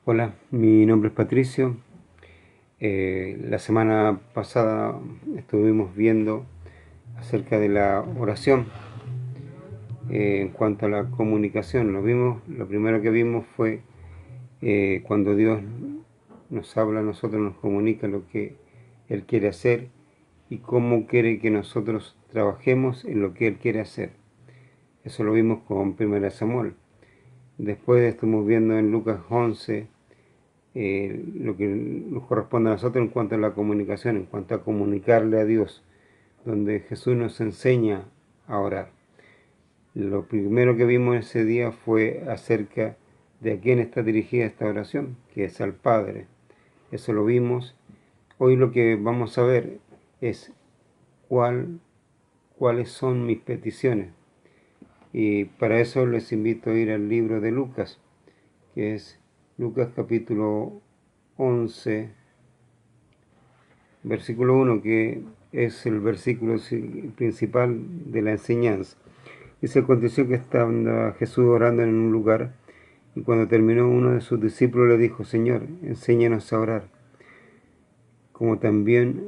Hola, mi nombre es Patricio. La semana pasada estuvimos viendo acerca de la oración en cuanto a la comunicación. Lo primero que vimos fue cuando Dios nos habla a nosotros, nos comunica lo que Él quiere hacer y cómo quiere que nosotros trabajemos en lo que Él quiere hacer. Eso lo vimos con 1 Samuel. Después estuvimos viendo en Lucas 11 lo que nos corresponde a nosotros en cuanto a la comunicación, en cuanto a comunicarle a Dios, donde Jesús nos enseña a orar. Lo primero que vimos ese día fue acerca de a quién está dirigida esta oración, que es al Padre. Eso lo vimos. Hoy lo que vamos a ver es cuáles son mis peticiones. Y para eso les invito a ir al libro de Lucas, que es Lucas capítulo 11, versículo 1, que es el versículo principal de la enseñanza. Dice: aconteció que estaba Jesús orando en un lugar, y cuando terminó, uno de sus discípulos le dijo: Señor, enséñanos a orar, como también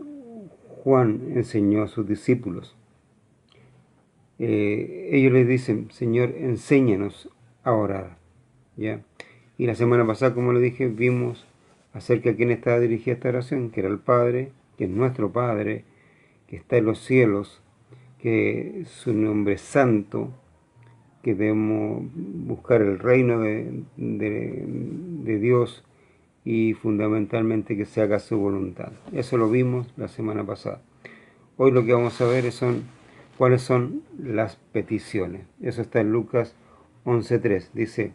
Juan enseñó a sus discípulos. Ellos le dicen: Señor, enséñanos a orar. ¿Ya? Y la semana pasada, como le dije, vimos acerca de quién estaba dirigida esta oración, que era el Padre, que es nuestro Padre, que está en los cielos, que su nombre es santo, que debemos buscar el reino de Dios y fundamentalmente que se haga su voluntad. Eso lo vimos la semana pasada. Hoy lo que vamos a ver son cuáles son las peticiones. Eso está en Lucas 11:3. Dice: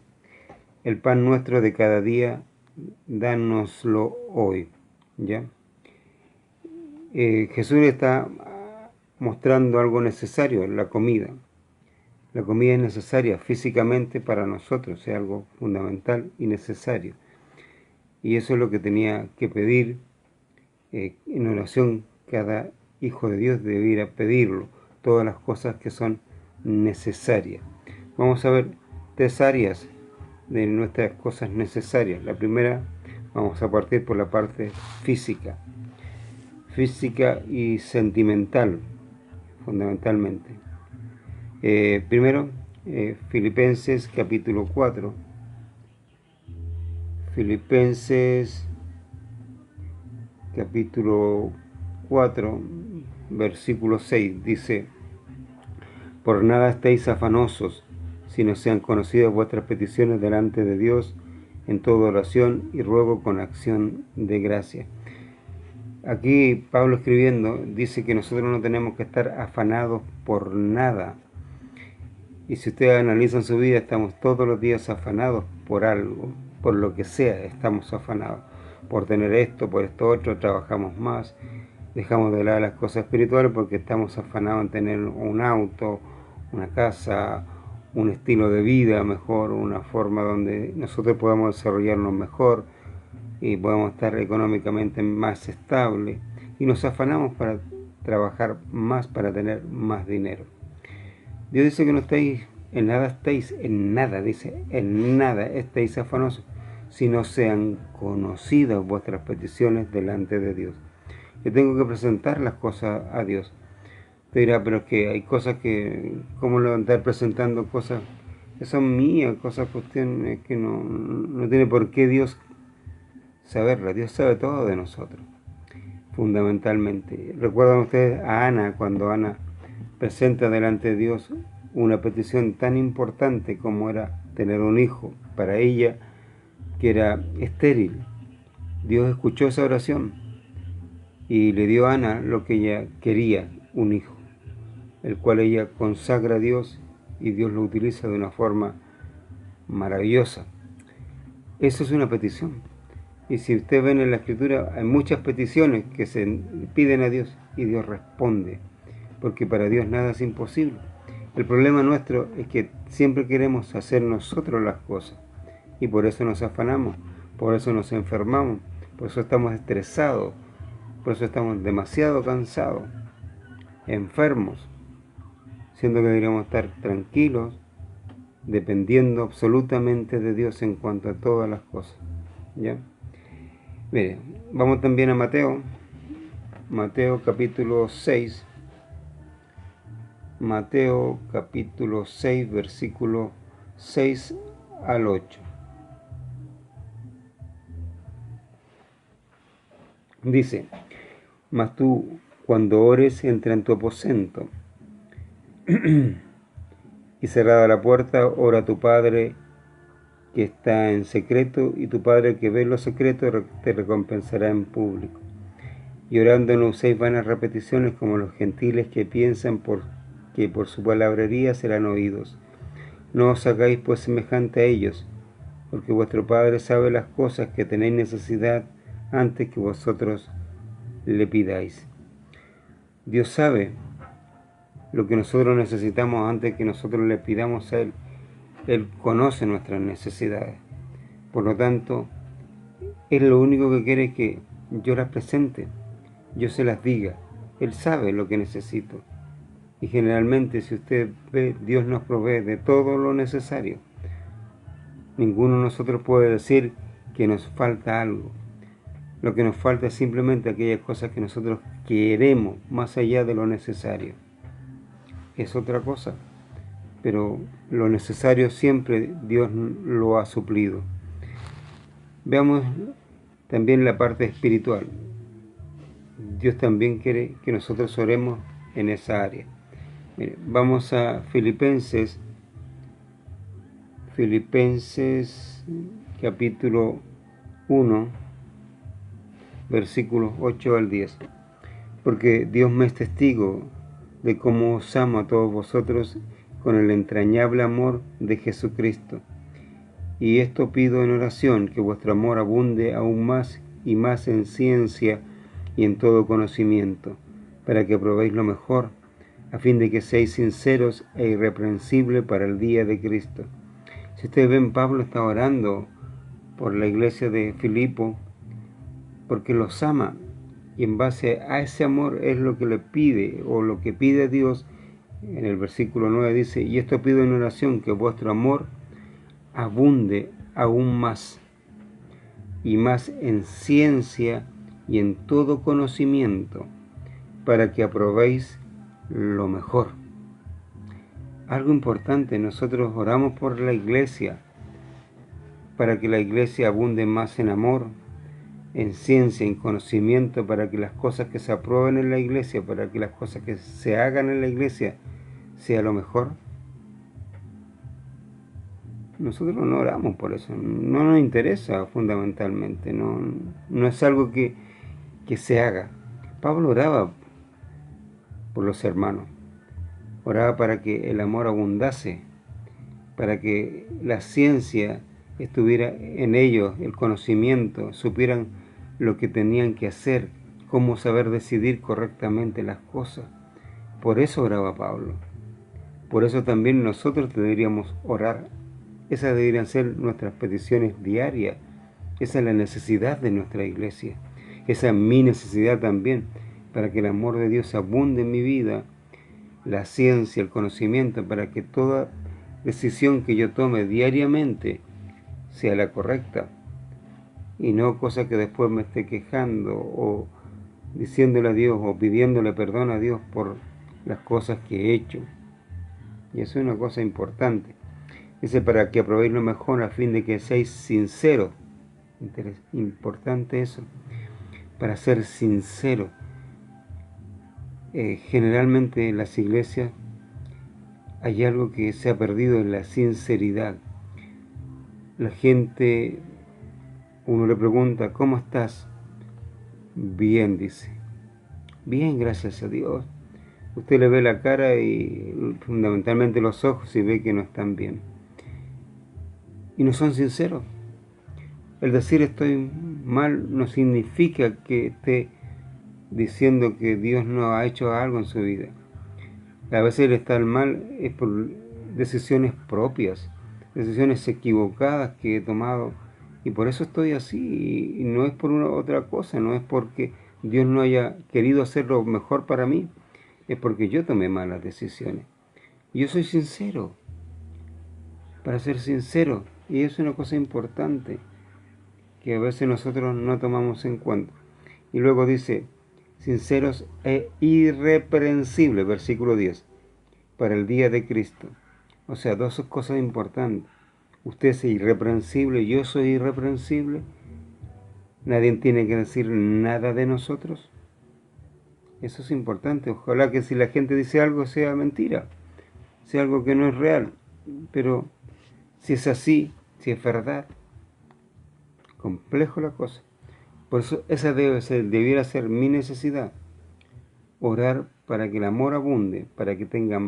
el pan nuestro de cada día, dánoslo hoy. ¿Ya? Jesús está mostrando algo necesario, la comida. La comida es necesaria físicamente para nosotros, es algo fundamental y necesario. Y eso es lo que tenía que pedir en oración. Cada hijo de Dios debiera pedirlo, todas las cosas que son necesarias. Vamos a ver 3 áreas de nuestras cosas necesarias. La primera, vamos a partir por la parte física y sentimental, fundamentalmente. Primero, Filipenses capítulo 4. Filipenses capítulo 4, versículo 6, dice: por nada estéis afanosos, sino sean conocidas vuestras peticiones delante de Dios en toda oración y ruego con acción de gracia. Aquí Pablo, escribiendo, dice que nosotros no tenemos que estar afanados por nada. Y si ustedes analizan su vida, estamos todos los días afanados por algo, por lo que sea, estamos afanados. Por tener esto, por esto otro, trabajamos más, dejamos de lado las cosas espirituales porque estamos afanados en tener un auto, una casa, un estilo de vida mejor, una forma donde nosotros podamos desarrollarnos mejor y podamos estar económicamente más estables. Y nos afanamos para trabajar más, para tener más dinero. Dios dice que no estéis en nada, dice, en nada estéis afanosos, si no sean conocidas vuestras peticiones delante de Dios. Yo tengo que presentar las cosas a Dios. Te dirá: pero es que hay cosas que, ¿cómo le van a estar presentando cosas que son mías, cosas, cuestiones que no tiene por qué Dios saberlas? Dios sabe todo de nosotros, fundamentalmente. ¿Recuerdan ustedes a Ana, cuando Ana presenta delante de Dios una petición tan importante como era tener un hijo para ella, que era estéril? Dios escuchó esa oración y le dio a Ana lo que ella quería, un hijo, el cual ella consagra a Dios y Dios lo utiliza de una forma maravillosa. Eso es una petición. Y si ustedes ven en la Escritura, hay muchas peticiones que se piden a Dios y Dios responde, porque para Dios nada es imposible. El problema nuestro es que siempre queremos hacer nosotros las cosas y por eso nos afanamos, por eso nos enfermamos, por eso estamos estresados, por eso estamos demasiado cansados, enfermos, siendo que deberíamos estar tranquilos, dependiendo absolutamente de Dios en cuanto a todas las cosas. ¿ya? Mire, vamos también a Mateo, Mateo capítulo 6, Mateo capítulo 6, versículo 6 al 8. Dice: Mas tú, cuando ores, entra en tu aposento, y cerrada la puerta, ora a tu Padre que está en secreto, y tu Padre que ve lo secreto te recompensará en público. Y orando no uséis vanas repeticiones como los gentiles que piensan que por su palabrería serán oídos. No os hagáis pues semejante a ellos, porque vuestro Padre sabe las cosas que tenéis necesidad antes que vosotros le pidáis. Dios sabe lo que nosotros necesitamos antes que nosotros le pidamos a Él. Él conoce nuestras necesidades. Por lo tanto, Él lo único que quiere es que yo las presente, yo se las diga. Él sabe lo que necesito. Y generalmente, si usted ve, Dios nos provee de todo lo necesario. Ninguno de nosotros puede decir que nos falta algo. Lo que nos falta es simplemente aquellas cosas que nosotros queremos más allá de lo necesario. Es otra cosa, pero lo necesario siempre Dios lo ha suplido. Veamos también la parte espiritual. Dios también quiere que nosotros oremos en esa área. Mire, vamos a Filipenses capítulo 1, versículos 8 al 10. Porque Dios me es testigo de cómo os amo a todos vosotros con el entrañable amor de Jesucristo. Y esto pido en oración, que vuestro amor abunde aún más y más en ciencia y en todo conocimiento, para que probéis lo mejor, a fin de que seáis sinceros e irreprensibles para el día de Cristo. Si ustedes ven, Pablo está orando por la iglesia de Filipo, porque los ama, y en base a ese amor es lo que le pide, o lo que pide Dios. En el versículo 9 dice: y esto pido en oración, que vuestro amor abunde aún más, y más en ciencia y en todo conocimiento, para que aprobéis lo mejor. Algo importante, nosotros oramos por la iglesia, para que la iglesia abunde más en amor, en ciencia, en conocimiento, para que las cosas que se aprueben en la iglesia, para que las cosas que se hagan en la iglesia sea lo mejor. Nosotros no oramos por eso, no nos interesa fundamentalmente, no es algo que se haga. Pablo oraba por los hermanos, oraba para que el amor abundase, para que la ciencia estuviera en ellos, el conocimiento, supieran lo que tenían que hacer, cómo saber decidir correctamente las cosas. Por eso oraba Pablo. Por eso también nosotros deberíamos orar. Esas deberían ser nuestras peticiones diarias. Esa es la necesidad de nuestra iglesia. Esa es mi necesidad también, para que el amor de Dios abunde en mi vida, la ciencia, el conocimiento, para que toda decisión que yo tome diariamente sea la correcta, y no cosa que después me esté quejando o diciéndole a Dios o pidiéndole perdón a Dios por las cosas que he hecho. Y eso es una cosa importante. Dice: para que aprobéis lo mejor, a fin de que seáis sinceros. Importante eso, para ser sincero. Generalmente en las iglesias hay algo que se ha perdido, en la sinceridad. La gente, uno le pregunta: ¿cómo estás? Bien, dice. Bien, gracias a Dios. Usted le ve la cara y fundamentalmente los ojos y ve que no están bien. Y no son sinceros. El decir estoy mal no significa que esté diciendo que Dios no ha hecho algo en su vida. A veces el estar mal es por decisiones propias, decisiones equivocadas que he tomado, y por eso estoy así, y no es por otra cosa, no es porque Dios no haya querido hacerlo mejor para mí, es porque yo tomé malas decisiones. Y yo soy sincero, para ser sincero, y eso es una cosa importante. que a veces nosotros no tomamos en cuenta. Y luego dice, sinceros e irreprensibles, versículo 10, para el día de Cristo. O sea, dos cosas importantes. Usted es irreprensible, yo soy irreprensible. Nadie tiene que decir nada de nosotros. Eso es importante. Ojalá que si la gente dice algo sea mentira, sea algo que no es real. Pero si es así, si es verdad, complejo la cosa. Por eso esa debiera ser mi necesidad. Orar para que el amor abunde, para que tenga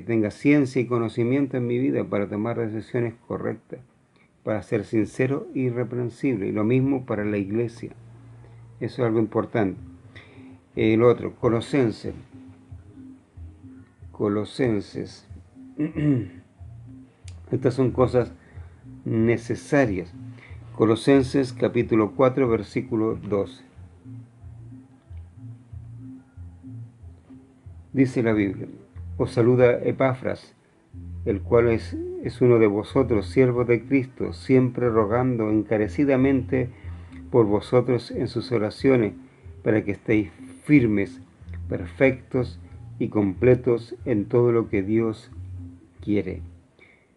tenga ciencia y conocimiento en mi vida, para tomar decisiones correctas, para ser sincero e irreprensible. Y lo mismo para la iglesia. Eso es algo importante. El otro, Colosenses. Colosenses. Estas son cosas necesarias. Colosenses capítulo 4, versículo 12. Dice la Biblia, os saluda Epafras, el cual es uno de vosotros, siervo de Cristo, siempre rogando encarecidamente por vosotros en sus oraciones, para que estéis firmes, perfectos y completos en todo lo que Dios quiere.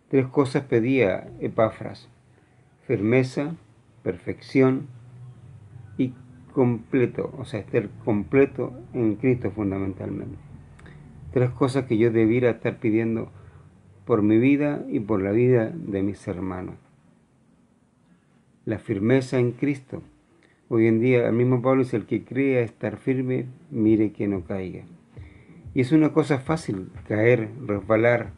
3 cosas pedía Epafras: firmeza, perfección y completo, o sea, estar completo en Cristo fundamentalmente. 3 cosas que yo debiera estar pidiendo por mi vida y por la vida de mis hermanos. La firmeza en Cristo. Hoy en día el mismo Pablo dice, el que crea estar firme, mire que no caiga. Y es una cosa fácil caer, resbalar,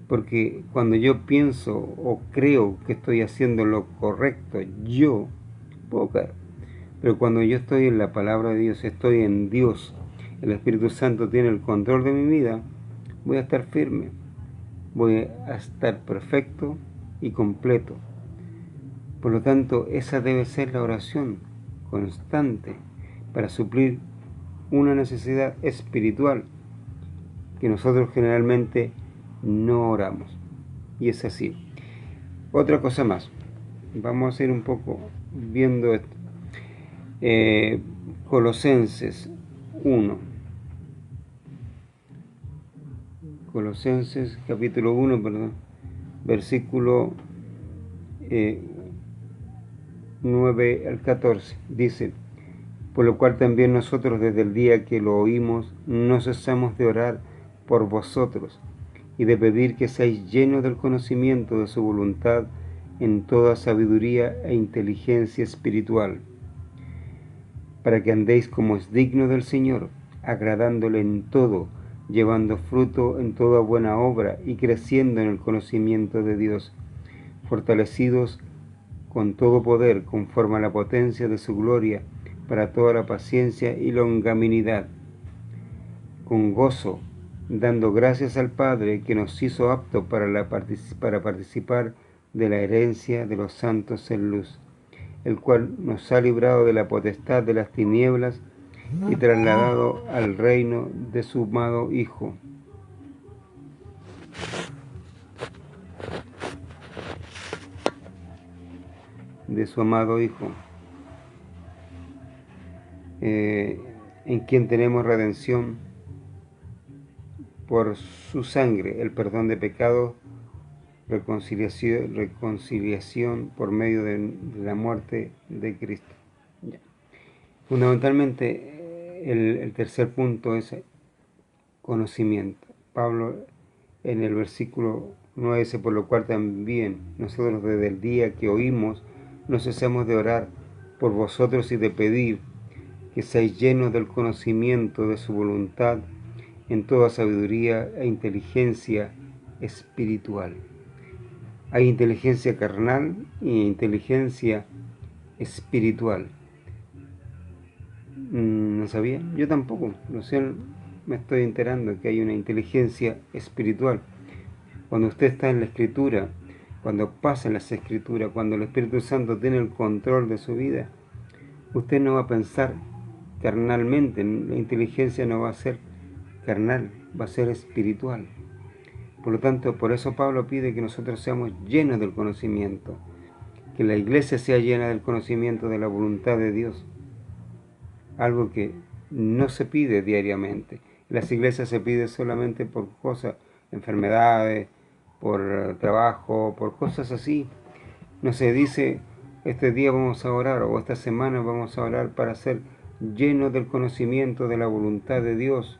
porque cuando yo pienso o creo que estoy haciendo lo correcto, yo puedo caer. Pero cuando yo estoy en la palabra de Dios, estoy en Dios, el Espíritu Santo tiene el control de mi vida, voy a estar firme, voy a estar perfecto y completo. Por lo tanto, esa debe ser la oración constante para suplir una necesidad espiritual que nosotros generalmente no oramos. Y es así. Otra cosa más. Vamos a ir un poco viendo esto. Colosenses 1. Colosenses capítulo 1, perdón. Versículo 9 al 14. Dice, por lo cual también nosotros desde el día que lo oímos no cesamos de orar por vosotros y de pedir que seáis llenos del conocimiento de su voluntad en toda sabiduría e inteligencia espiritual, para que andéis como es digno del Señor, agradándole en todo, llevando fruto en toda buena obra y creciendo en el conocimiento de Dios, fortalecidos con todo poder conforme a la potencia de su gloria, para toda la paciencia y longanimidad, con gozo, dando gracias al Padre que nos hizo aptos para participar de la herencia de los santos en luz, el cual nos ha librado de la potestad de las tinieblas y trasladado al reino de su amado Hijo. En quien tenemos redención por su sangre, el perdón de pecados, reconciliación por medio de la muerte de Cristo. Ya. Fundamentalmente, el tercer punto es conocimiento. Pablo en el versículo 9 dice, por lo cual también nosotros desde el día que oímos no cesamos de orar por vosotros y de pedir que seáis llenos del conocimiento de su voluntad en toda sabiduría e inteligencia espiritual. Hay inteligencia carnal y inteligencia espiritual. ¿No sabía? Yo tampoco. Recién me estoy enterando que hay una inteligencia espiritual. Cuando usted está en la Escritura, cuando pasa en las Escrituras, cuando el Espíritu Santo tiene el control de su vida, usted no va a pensar carnalmente. La inteligencia no va a ser carnal, va a ser espiritual. Por lo tanto, por eso Pablo pide que nosotros seamos llenos del conocimiento. que la iglesia sea llena del conocimiento de la voluntad de Dios, algo que no se pide diariamente. Las iglesias se pide solamente por cosas, enfermedades, por trabajo, por cosas así. No se dice, este día vamos a orar o esta semana vamos a orar para ser llenos del conocimiento de la voluntad de Dios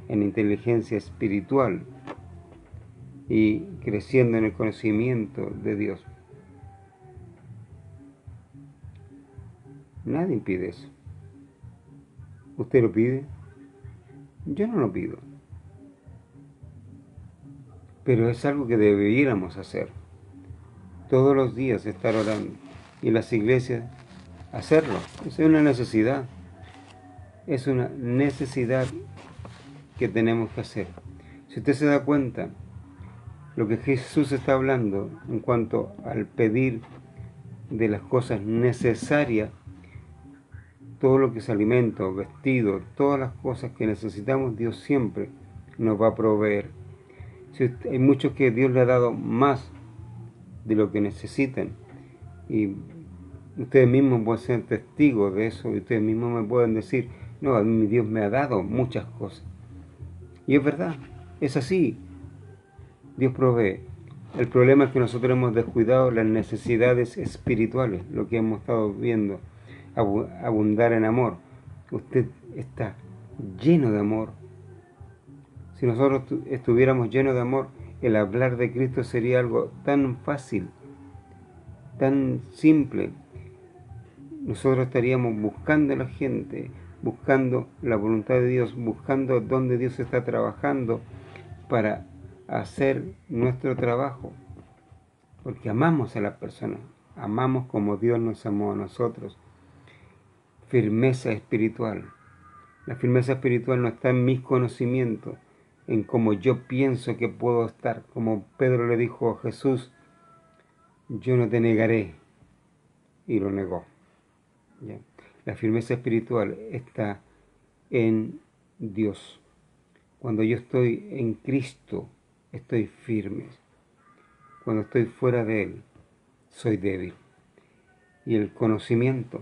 en inteligencia espiritual y creciendo en el conocimiento de Dios. Nadie pide eso. ¿Usted lo pide? Yo no lo pido. Pero es algo que debiéramos hacer. Todos los días estar orando. Y en las iglesias hacerlo. Es una necesidad. Es una necesidad que tenemos que hacer. Si usted se da cuenta, lo que Jesús está hablando en cuanto al pedir de las cosas necesarias, todo lo que es alimento, vestido, todas las cosas que necesitamos, Dios siempre nos va a proveer. Hay muchos que Dios le ha dado más de lo que necesitan, y ustedes mismos pueden ser testigos de eso, y ustedes mismos me pueden decir, no, a mí Dios me ha dado muchas cosas. Y es verdad, es así, Dios provee. El problema es que nosotros hemos descuidado las necesidades espirituales, lo que hemos estado viendo, abundar en amor. Usted está lleno de amor. Si nosotros estuviéramos llenos de amor, el hablar de Cristo sería algo tan fácil, tan simple. Nosotros estaríamos buscando a la gente, buscando la voluntad de Dios, buscando dónde Dios está trabajando para hacer nuestro trabajo. Porque amamos a las personas, amamos como Dios nos amó a nosotros. Firmeza espiritual. La firmeza espiritual no está en mis conocimientos, en cómo yo pienso que puedo estar. Como Pedro le dijo a Jesús, yo no te negaré, y lo negó. ¿Ya? La firmeza espiritual está en Dios. Cuando yo estoy en Cristo, estoy firme. Cuando estoy fuera de Él, soy débil. Y el conocimiento,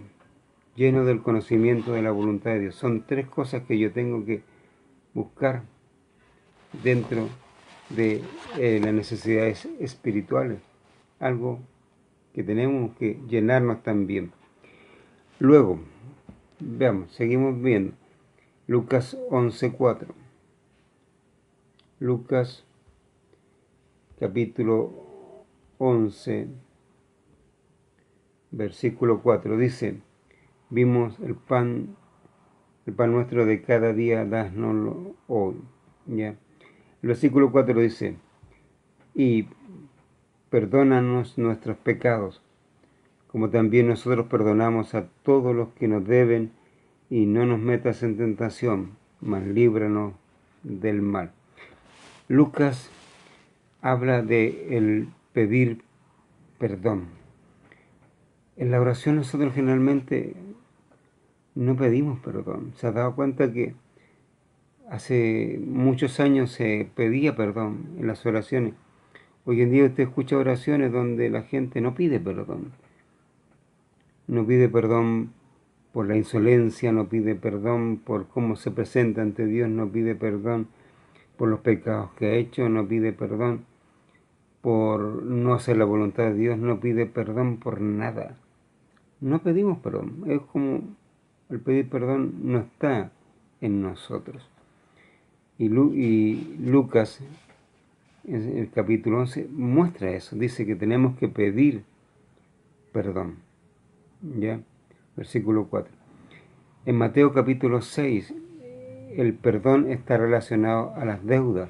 lleno del conocimiento de la voluntad de Dios, son tres cosas que yo tengo que buscar dentro de las necesidades espirituales, algo que tenemos que llenarnos también. Luego, veamos, seguimos viendo Lucas 11:4. Lucas capítulo 11, versículo 4, dice, vimos el pan nuestro de cada día, dásnoslo hoy. ¿Ya? El versículo 4 dice, y perdónanos nuestros pecados, como también nosotros perdonamos a todos los que nos deben, y no nos metas en tentación, mas líbranos del mal. Lucas habla de el pedir perdón. En la oración nosotros generalmente no pedimos perdón. ¿Se ha dado cuenta que hace muchos años se pedía perdón en las oraciones? Hoy en día usted escucha oraciones donde la gente no pide perdón. No pide perdón por la insolencia, no pide perdón por cómo se presenta ante Dios, no pide perdón por los pecados que ha hecho, no pide perdón por no hacer la voluntad de Dios, no pide perdón por nada. No pedimos perdón. Es como el pedir perdón no está en nosotros. Y Lucas, en el capítulo 11, muestra eso. Dice que tenemos que pedir perdón. ¿Ya? Versículo 4. En Mateo capítulo 6, el perdón está relacionado a las deudas.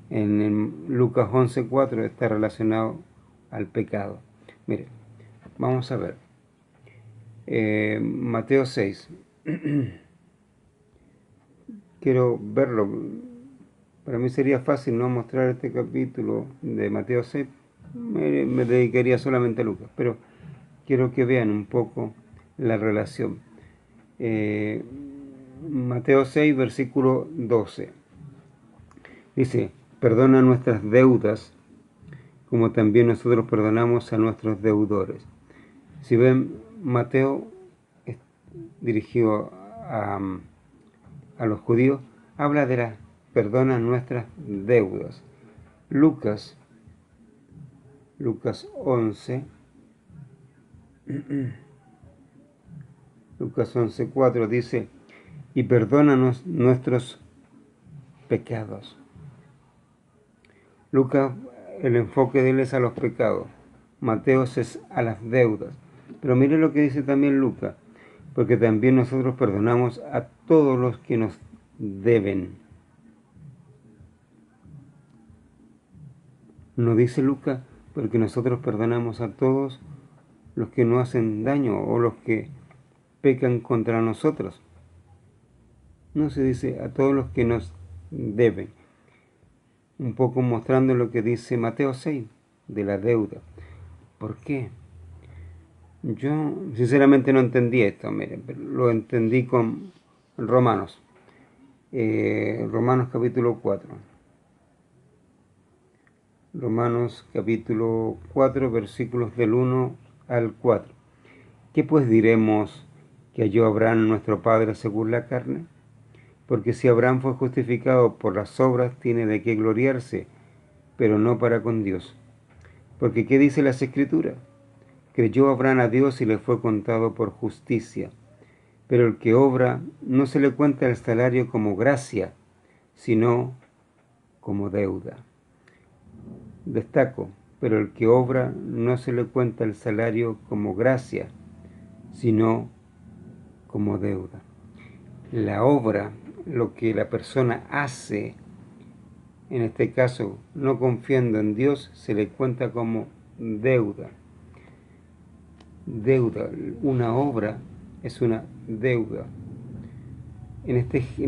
En Lucas 11:4 está relacionado al pecado. Mire, vamos a ver. Mateo 6. Quiero verlo. Para mí sería fácil no mostrar este capítulo de Mateo 6. Me dedicaría solamente a Lucas, pero quiero que vean un poco la relación. Mateo 6, versículo 12. Dice, perdona nuestras deudas, como también nosotros perdonamos a nuestros deudores. Si ven, Mateo es dirigido a los judíos, habla de las perdona nuestras deudas. Lucas 11, Lucas 11:4 dice, y perdónanos nuestros pecados. Lucas, el enfoque de él es a los pecados. Mateo es a las deudas. Pero mire lo que dice también Lucas, porque también nosotros perdonamos a todos los que nos deben. No dice Lucas, porque nosotros perdonamos a todos los que nos hacen daño o los que pecan contra nosotros. No se dice a todos los que nos deben. Un poco mostrando lo que dice Mateo 6, de la deuda. ¿Por qué? Yo sinceramente no entendí esto, miren, pero lo entendí con Romanos. Romanos capítulo 4. Romanos capítulo 4, versículos del 1 al 4. ¿Qué pues diremos que halló Abraham nuestro padre según la carne? Porque si Abraham fue justificado por las obras, tiene de qué gloriarse, pero no para con Dios. Porque ¿qué dice las Escrituras? Creyó Abraham a Dios y le fue contado por justicia. Pero el que obra no se le cuenta el salario como gracia, sino como deuda. Destaco, pero el que obra no se le cuenta el salario como gracia, sino como deuda. La obra, lo que la persona hace, en este caso no confiando en Dios, se le cuenta como deuda. Deuda, una obra es una deuda. En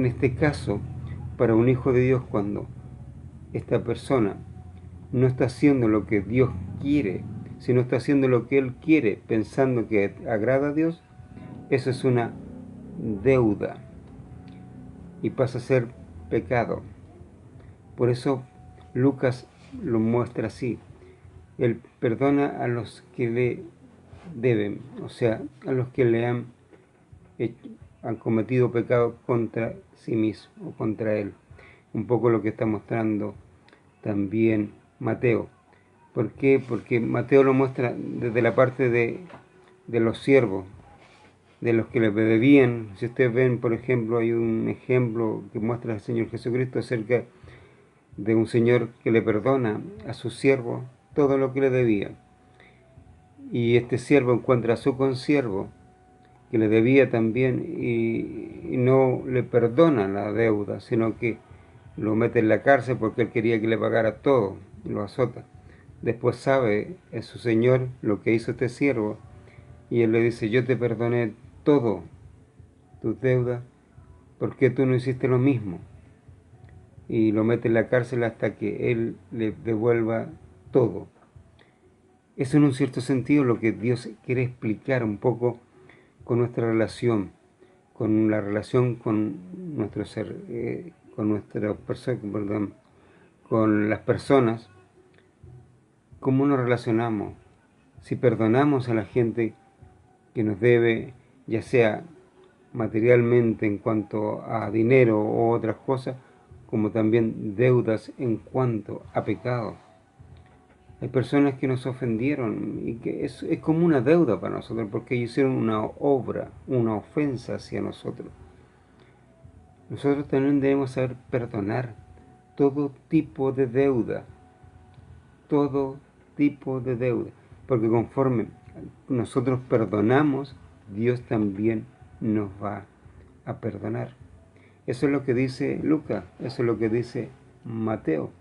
este caso, para un hijo de Dios, cuando esta persona no está haciendo lo que Dios quiere, sino está haciendo lo que Él quiere, pensando que agrada a Dios, eso es una deuda y pasa a ser pecado. Por eso Lucas lo muestra así. Él perdona a los que le deben, o sea, a los que le han cometido pecado contra sí mismo o contra Él. Un poco lo que está mostrando también Mateo. ¿Por qué? Porque Mateo lo muestra desde la parte de los siervos, de los que le debían. Si ustedes ven, por ejemplo, hay un ejemplo que muestra el Señor Jesucristo acerca de un señor que le perdona a su siervo todo lo que le debía. Y este siervo encuentra a su consiervo que le debía también y no le perdona la deuda, sino que lo mete en la cárcel porque él quería que le pagara todo y lo azota. Después sabe su señor lo que hizo este siervo y él le dice, yo te perdoné todo tus deudas, ¿por qué tú no hiciste lo mismo? Y lo mete en la cárcel hasta que él le devuelva todo. Eso en un cierto sentido lo que Dios quiere explicar un poco con nuestra relación, con la relación con nuestro ser, con las personas, cómo nos relacionamos, si perdonamos a la gente que nos debe, ya sea materialmente en cuanto a dinero o otras cosas, como también deudas en cuanto a pecados. Hay personas que nos ofendieron y que es como una deuda para nosotros porque ellos hicieron una obra, una ofensa hacia nosotros. Nosotros también debemos saber perdonar todo tipo de deuda, todo tipo de deuda, porque conforme nosotros perdonamos, Dios también nos va a perdonar. Eso es lo que dice Lucas, eso es lo que dice Mateo.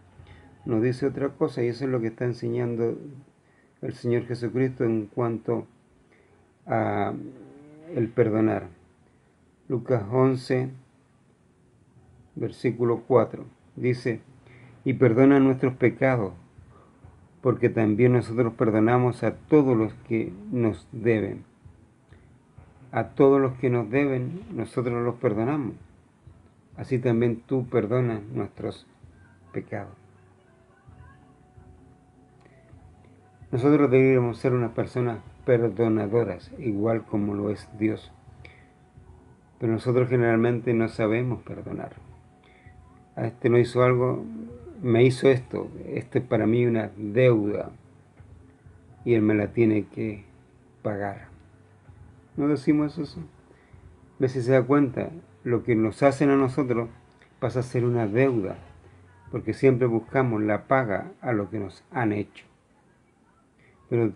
No dice otra cosa y eso es lo que está enseñando el Señor Jesucristo en cuanto a el perdonar. Lucas 11, versículo 4, dice, y perdona nuestros pecados, porque también nosotros perdonamos a todos los que nos deben. A todos los que nos deben, nosotros los perdonamos. Así también tú perdonas nuestros pecados. Nosotros deberíamos ser unas personas perdonadoras, igual como lo es Dios. Pero nosotros generalmente no sabemos perdonar. A este no hizo algo, me hizo esto. Esto es para mí una deuda y él me la tiene que pagar. ¿No decimos eso? A veces se da cuenta, lo que nos hacen a nosotros pasa a ser una deuda, porque siempre buscamos la paga a lo que nos han hecho. Pero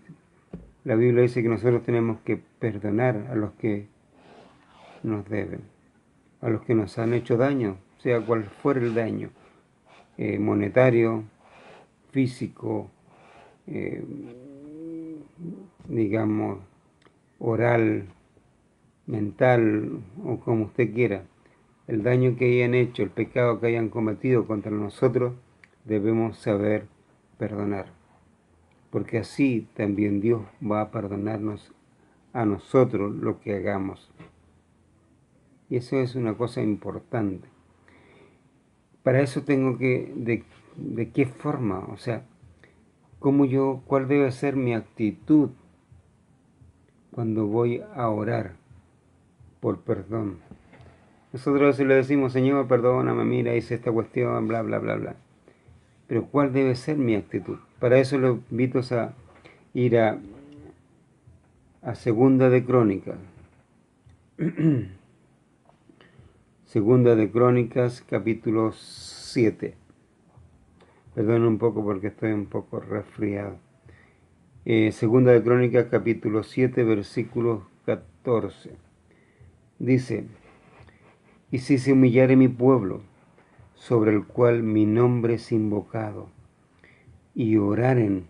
la Biblia dice que nosotros tenemos que perdonar a los que nos deben, a los que nos han hecho daño, sea cual fuera el daño, monetario, físico, digamos, oral, mental o como usted quiera. El daño que hayan hecho, el pecado que hayan cometido contra nosotros, debemos saber perdonar. Porque así también Dios va a perdonarnos a nosotros lo que hagamos. Y eso es una cosa importante. Para eso tengo que, ¿de qué forma? O sea, cuál debe ser mi actitud cuando voy a orar por perdón. Nosotros a veces le decimos, Señor, perdóname, mira, hice esta cuestión, bla, bla, bla, bla. Pero ¿cuál debe ser mi actitud? Para eso lo invito a ir a Segunda de Crónicas. Segunda de Crónicas, capítulo 7. Perdón un poco porque estoy un poco resfriado. Segunda de Crónicas, capítulo 7, versículo 14. Dice, y si se humillare mi pueblo, sobre el cual mi nombre es invocado, y oraren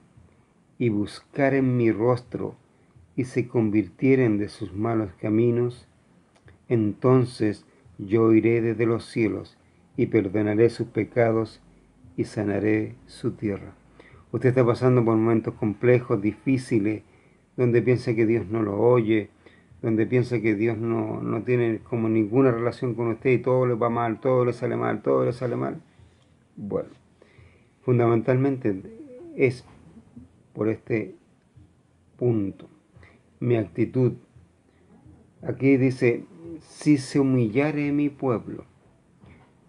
y buscaren mi rostro, y se convirtieren de sus malos caminos, entonces yo iré desde los cielos y perdonaré sus pecados y sanaré su tierra. Usted está pasando por momentos complejos, difíciles, donde piensa que Dios no lo oye, donde piensa que Dios no tiene como ninguna relación con usted y todo le va mal, todo le sale mal, todo le sale mal. Bueno, fundamentalmente es por este punto. Mi actitud. Aquí dice, si se humillare mi pueblo,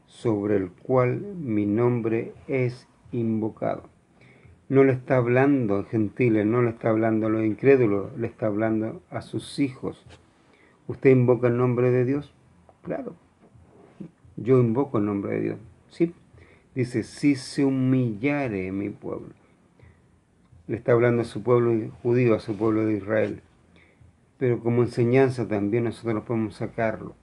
sobre el cual mi nombre es invocado. No le está hablando a gentiles, no le está hablando a los incrédulos, le está hablando a sus hijos. ¿Usted invoca el nombre de Dios? Claro, yo invoco el nombre de Dios. Sí, dice, si se humillare mi pueblo. Le está hablando a su pueblo judío, a su pueblo de Israel. Pero como enseñanza también nosotros podemos sacarlo.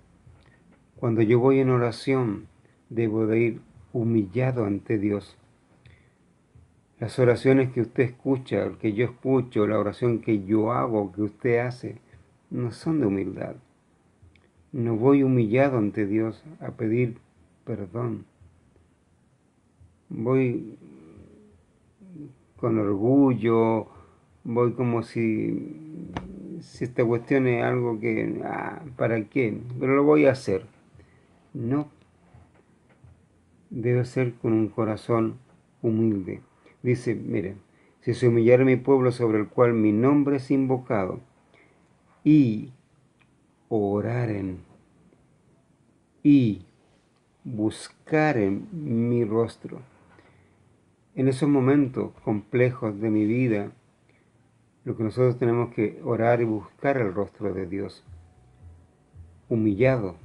Cuando yo voy en oración, debo de ir humillado ante Dios. Las oraciones que usted escucha, que yo escucho, la oración que yo hago, que usted hace, no son de humildad. No voy humillado ante Dios a pedir perdón. Voy con orgullo, voy como si esta cuestión es algo que, ¿para qué? Pero lo voy a hacer. No, debe ser con un corazón humilde. Dice, miren, si se humillare mi pueblo sobre el cual mi nombre es invocado, y oraren y buscaren mi rostro. En esos momentos complejos de mi vida, lo que nosotros tenemos que orar y buscar el rostro de Dios, humillado.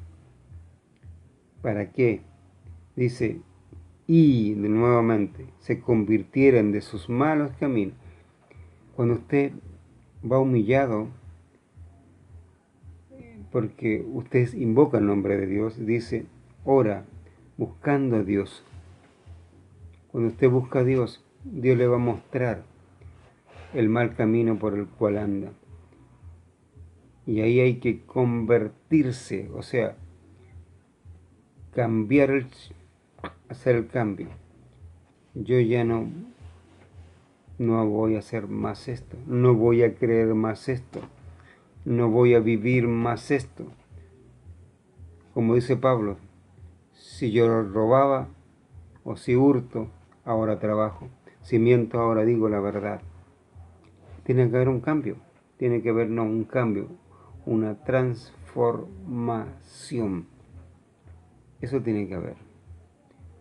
¿Para qué? Dice, y de nuevamente se convirtieran de sus malos caminos. Cuando usted va humillado, porque usted invoca el nombre de Dios, dice, ora, buscando a Dios. Cuando usted busca a Dios, Dios le va a mostrar el mal camino por el cual anda. Y ahí hay que convertirse, o sea, hacer el cambio. Yo ya no voy a hacer más esto, no voy a creer más esto, no voy a vivir más esto. Como dice Pablo, si yo robaba o si hurto, ahora trabajo. Si miento, ahora digo la verdad. tiene que haber un cambio. Tiene que haber, no un cambio, una transformación. Eso tiene que haber.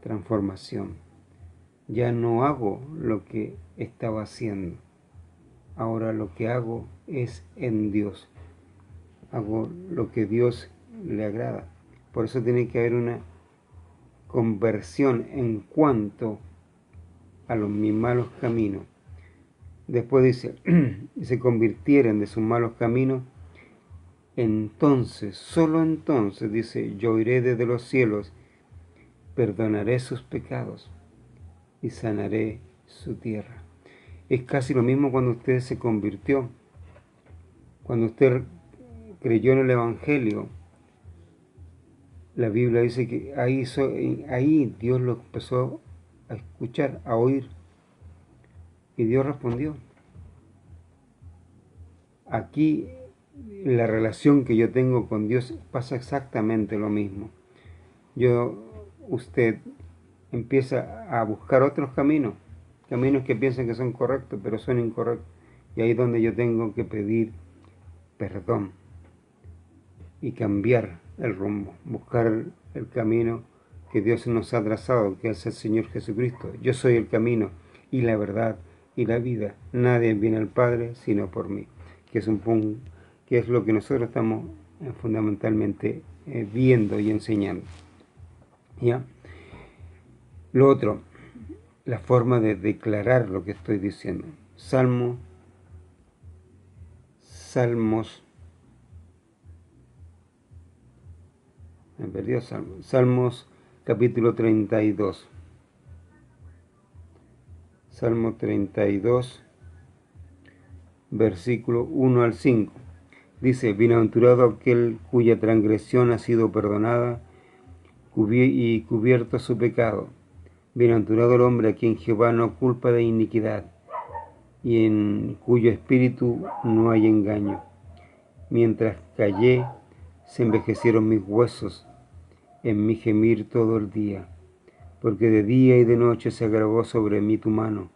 Transformación. Ya no hago lo que estaba haciendo. Ahora lo que hago es en Dios. Hago lo que Dios le agrada. Por eso tiene que haber una conversión en cuanto a mis malos caminos. Después dice, y se convirtieren de sus malos caminos, entonces, solo entonces, dice, yo iré desde los cielos, perdonaré sus pecados y sanaré su tierra. Es casi lo mismo cuando usted se convirtió, cuando usted creyó en el Evangelio. La Biblia dice que ahí Dios lo empezó a escuchar, a oír, y Dios respondió. Aquí la relación que yo tengo con Dios pasa exactamente lo mismo. Usted empieza a buscar otros caminos que piensan que son correctos, pero son incorrectos. Y ahí es donde yo tengo que pedir perdón y cambiar el rumbo, buscar el camino que Dios nos ha trazado, que es el Señor Jesucristo. Yo soy el camino y la verdad y la vida. Nadie viene al Padre sino por mí, que es lo que nosotros estamos fundamentalmente viendo y enseñando. ¿Ya? Lo otro, la forma de declarar lo que estoy diciendo. Salmos capítulo 32. Salmo 32, versículo 1 al 5. Dice, bienaventurado aquel cuya transgresión ha sido perdonada y cubierto su pecado. Bienaventurado el hombre a quien Jehová no culpa de iniquidad y en cuyo espíritu no hay engaño. Mientras callé, se envejecieron mis huesos en mi gemir todo el día, porque de día y de noche se agravó sobre mí tu mano,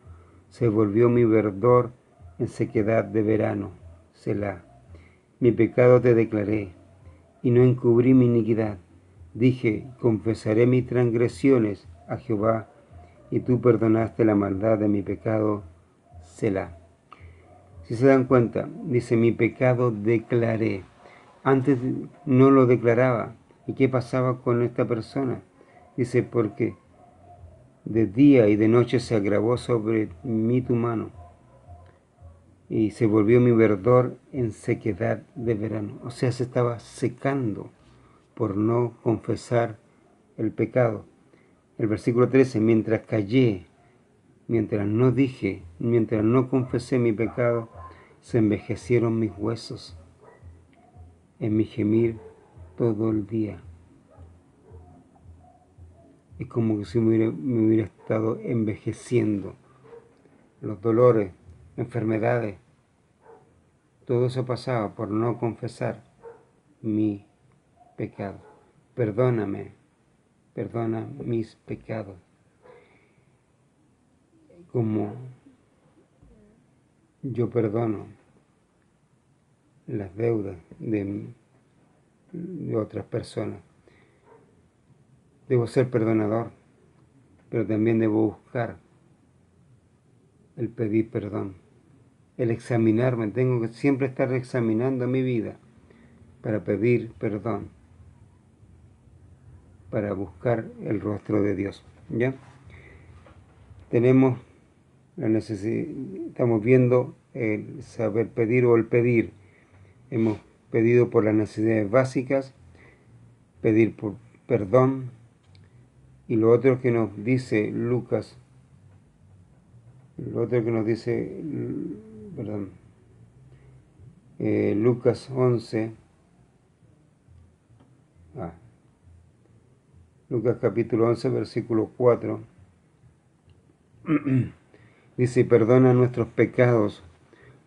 se volvió mi verdor en sequedad de verano. Selah. Mi pecado te declaré, y no encubrí mi iniquidad. Dije, confesaré mis transgresiones a Jehová, y tú perdonaste la maldad de mi pecado. Selah. Si se dan cuenta, dice, mi pecado declaré. Antes no lo declaraba. ¿Y qué pasaba con esta persona? Dice, porque de día y de noche se agravó sobre mí tu mano, y se volvió mi verdor en sequedad de verano. O sea, se estaba secando por no confesar el pecado. El versículo 13, mientras callé, mientras no dije, mientras no confesé mi pecado, se envejecieron mis huesos en mi gemir todo el día. Es como que si me hubiera estado envejeciendo. Los dolores, enfermedades, todo eso pasaba por no confesar mi pecado. Perdóname, perdona mis pecados. Como yo perdono las deudas de otras personas. Debo ser perdonador, pero también debo buscar el pedir perdón, el examinarme. Tengo que siempre estar examinando mi vida para pedir perdón, para buscar el rostro de Dios. ¿Ya? Tenemos la necesidad, estamos viendo el saber pedir o el pedir. Hemos pedido por las necesidades básicas, pedir por perdón, y lo otro que nos dice Lucas, Lucas 11, Lucas capítulo 11, versículo 4, dice, perdona nuestros pecados,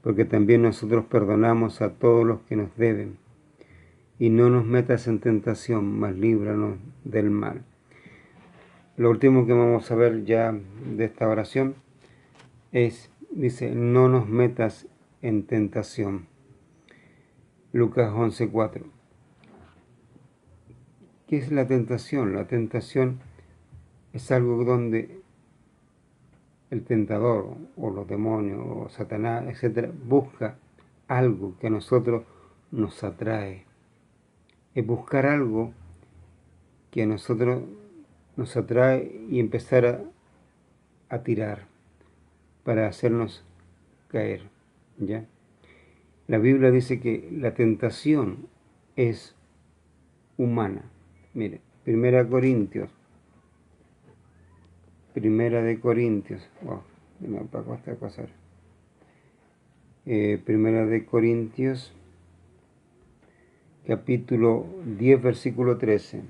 porque también nosotros perdonamos a todos los que nos deben, y no nos metas en tentación, mas líbranos del mal. Lo último que vamos a ver ya de esta oración dice, no nos metas en tentación. Lucas 11:4. ¿Qué es la tentación? La tentación es algo donde el tentador o los demonios o Satanás, etcétera, busca algo que a nosotros nos atrae. Es buscar algo que a nosotros nos atrae y empezar a tirar para hacernos caer, ¿ya? La Biblia dice que la tentación es humana. Mire, Primera de Corintios, wow, me apagó esta cosa. Primera de Corintios, capítulo 10, versículo 13.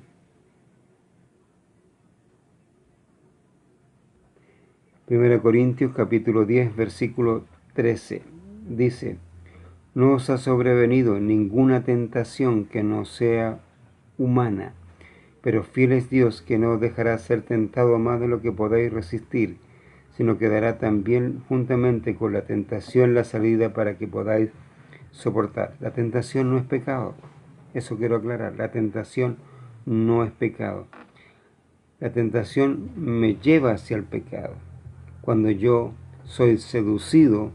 Primera Corintios, capítulo 10, versículo 13. Dice: no os ha sobrevenido ninguna tentación que no sea humana, pero fiel es Dios, que no os dejará ser tentado más de lo que podáis resistir, sino que dará también juntamente con la tentación la salida para que podáis soportar. La tentación no es pecado, eso quiero aclarar, la tentación no es pecado. La tentación me lleva hacia el pecado. Cuando yo soy seducido,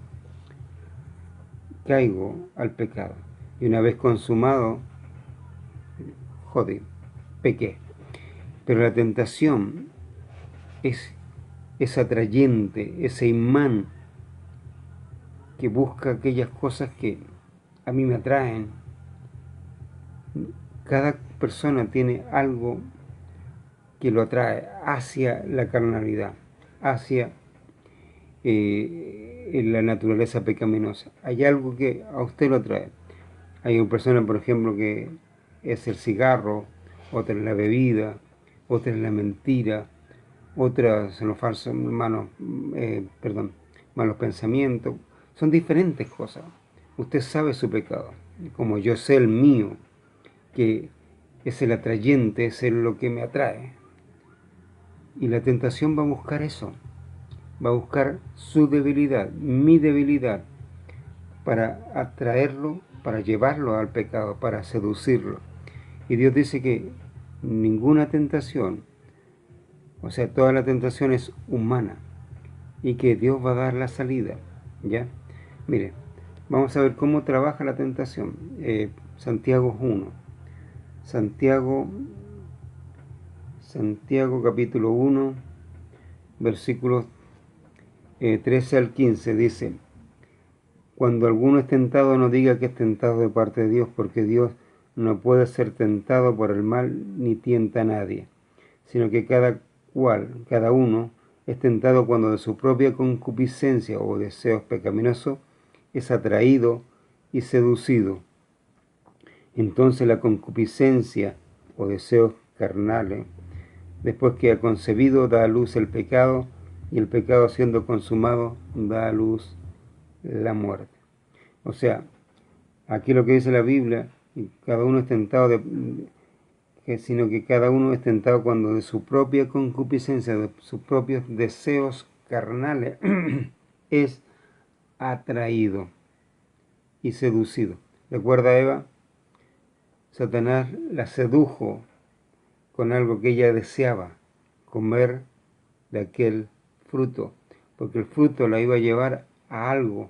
caigo al pecado. Y una vez consumado, pequé. Pero la tentación es atrayente, ese imán que busca aquellas cosas que a mí me atraen. Cada persona tiene algo que lo atrae hacia la carnalidad, hacia la naturaleza pecaminosa. Hay algo que a usted lo atrae. Hay una persona, por ejemplo, que es el cigarro, otra es la bebida, otra es la mentira, otra son los falsos malos pensamientos. Son diferentes cosas. Usted sabe su pecado, como yo sé el mío, que es el atrayente, es lo que me atrae. Y la tentación va a buscar eso, va a buscar su debilidad, mi debilidad, para atraerlo, para llevarlo al pecado, para seducirlo. Y Dios dice que ninguna tentación, o sea, toda la tentación es humana y que Dios va a dar la salida, ¿ya? Mire, vamos a ver cómo trabaja la tentación. Santiago 1. Santiago capítulo 1, versículos 13 al 15, dice: cuando alguno es tentado, no diga que es tentado de parte de Dios, porque Dios no puede ser tentado por el mal ni tienta a nadie, sino que cada uno es tentado cuando de su propia concupiscencia o deseos pecaminosos es atraído y seducido. Entonces la concupiscencia o deseos carnales, después que ha concebido, da a luz el pecado, y el pecado, siendo consumado, da a luz la muerte. O sea, aquí lo que dice la Biblia, cada uno es tentado sino que cada uno es tentado cuando de su propia concupiscencia, de sus propios deseos carnales, es atraído y seducido. ¿Recuerda Eva? Satanás la sedujo con algo que ella deseaba, comer de aquel fruto, porque el fruto la iba a llevar a algo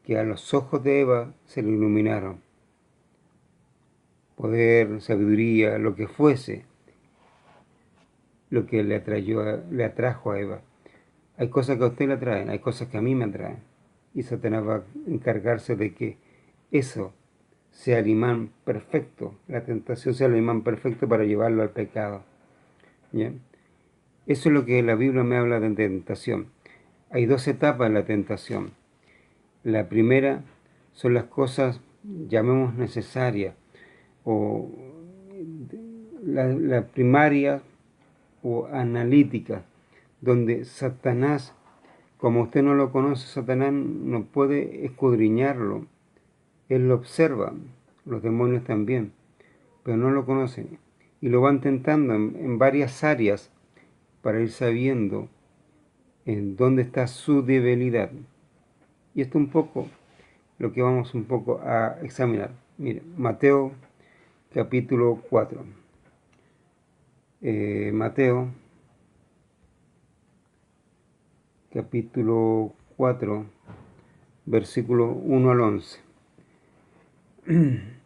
que a los ojos de Eva se le iluminaron. Poder, sabiduría, lo que fuese, lo que le atrajo a Eva. Hay cosas que a usted le atraen, hay cosas que a mí me atraen. Y Satanás va a encargarse de que eso sea el imán perfecto, la tentación sea el imán perfecto para llevarlo al pecado. ¿Bien? Eso es lo que la Biblia me habla de tentación. Hay dos etapas en la tentación. La primera son las cosas, llamemos necesarias, o la primaria o analítica, donde Satanás, como usted no lo conoce, Satanás no puede escudriñarlo. Él lo observa, los demonios también, pero no lo conocen. Y lo van tentando en varias áreas para ir sabiendo en dónde está su debilidad. Y esto un poco lo que vamos un poco a examinar. Mire, Mateo capítulo 4. Mateo capítulo 4, versículo 1 al 11.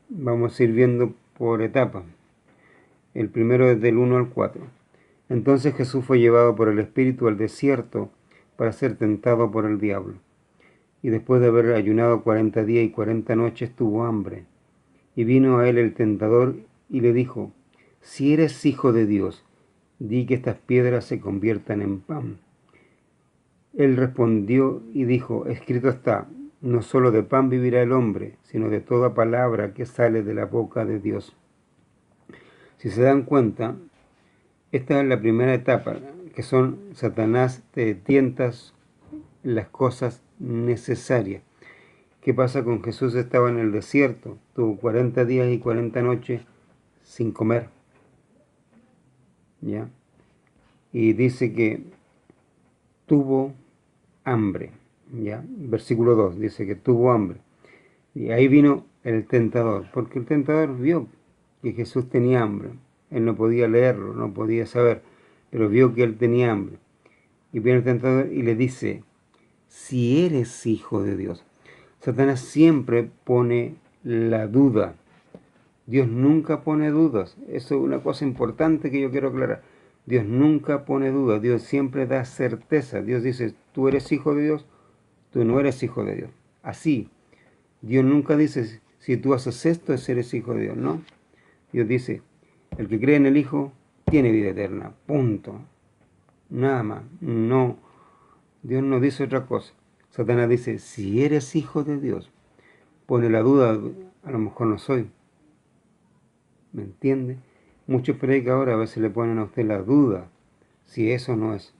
Vamos a ir viendo por etapas. El primero es del 1 al 4. Entonces Jesús fue llevado por el Espíritu al desierto para ser tentado por el diablo. Y después de haber ayunado 40 días y 40 noches tuvo hambre. Y vino a él el tentador y le dijo: si eres hijo de Dios, di que estas piedras se conviertan en pan. Él respondió y dijo: escrito está, no solo de pan vivirá el hombre, sino de toda palabra que sale de la boca de Dios. Si se dan cuenta, esta es la primera etapa, que son Satanás te tientas las cosas necesarias. ¿Qué pasa con Jesús? Estaba en el desierto, tuvo 40 días y 40 noches sin comer, ¿ya? Y dice que tuvo hambre, ¿ya? Versículo 2 dice que tuvo hambre. Y ahí vino el tentador, porque el tentador vio que Jesús tenía hambre. Él no podía leerlo, no podía saber, pero vio que él tenía hambre. Y viene el tentador y le dice: si eres hijo de Dios. Satanás siempre pone la duda. Dios nunca pone dudas. Eso es una cosa importante que yo quiero aclarar. Dios nunca pone dudas. Dios siempre da certeza. Dios dice: tú eres hijo de Dios, tú no eres hijo de Dios. Así. Dios nunca dice: si tú haces esto, eres hijo de Dios. No. Dios dice: el que cree en el Hijo tiene vida eterna. Punto. Nada más. No. Dios no dice otra cosa. Satanás dice: si eres hijo de Dios, pone la duda, a lo mejor no soy. ¿Me entiende? Muchos predicadores a veces le ponen a usted la duda si eso no es.